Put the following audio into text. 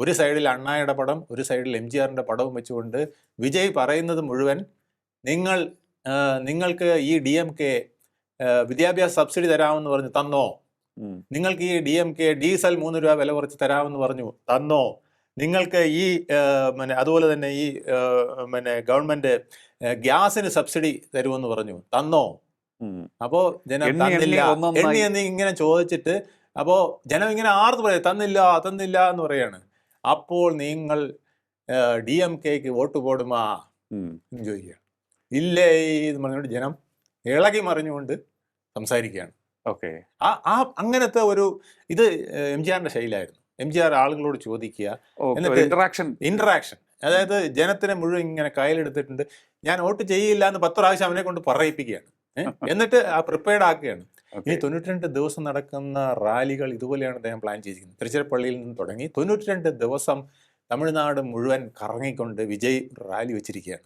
ഒരു സൈഡിൽ അണ്ണായുടെ പടം, ഒരു സൈഡിൽ എംജിആറിൻ്റെ പടവും വെച്ചുകൊണ്ട് വിജയ് പറയുന്നത് മുഴുവൻ നിങ്ങൾക്ക് ഈ DMK വിദ്യാഭ്യാസ സബ്സിഡി തരാമെന്ന് പറഞ്ഞു, തന്നോ? നിങ്ങൾക്ക് ഈ DMK ഡീസൽ 3 രൂപ വില കുറച്ച് തരാമെന്ന് പറഞ്ഞു, തന്നോ? നിങ്ങൾക്ക് ഈ അതുപോലെ തന്നെ ഈ ഗവൺമെന്റ് ഗ്യാസിന് സബ്സിഡി തരുമെന്ന് പറഞ്ഞു, തന്നോ? അപ്പോ ജനം തന്നില്ല, എണ്ണി ഇങ്ങനെ ചോദിച്ചിട്ട് അപ്പോ ജനം ഇങ്ങനെ ആർത്ത് പറയാം, തന്നില്ല എന്ന് പറയാണ്. അപ്പോൾ നിങ്ങൾ DMKക്ക് വോട്ട് പോടുമാ എന്ന് ചോദിക്കുക. ഇല്ലേ എന്ന് പറഞ്ഞുകൊണ്ട് ജനം ഇളകി മറിഞ്ഞുകൊണ്ട് സംസാരിക്കുകയാണ്. ഓക്കെ, അങ്ങനത്തെ ഒരു ഇത് എംജിആറിന്റെ ശൈലിയായിരുന്നു. എംജിആർ ആളുകളോട് ചോദിക്കുക, എന്നിട്ട് ഇന്ററാക്ഷൻ, അതായത് ജനത്തിനെ മുഴുവൻ ഇങ്ങനെ കയ്യിലെടുത്തിട്ടുണ്ട്. ഞാൻ വോട്ട് ചെയ്യില്ല എന്ന് 10 പ്രാവശ്യം അവനെ കൊണ്ട് പറയിപ്പിക്കുകയാണ്. എന്നിട്ട് പ്രിപ്പയർഡ് ആക്കുകയാണ്. ഈ 92 ദിവസം നടക്കുന്ന റാലികൾ ഇതുപോലെയാണ് അദ്ദേഹം പ്ലാൻ ചെയ്തിരിക്കുന്നത്. തിരുച്ചിറപ്പള്ളിയിൽ നിന്ന് തുടങ്ങി 92 ദിവസം തമിഴ്നാട് മുഴുവൻ കറങ്ങിക്കൊണ്ട് വിജയ് റാലി വെച്ചിരിക്കുകയാണ്.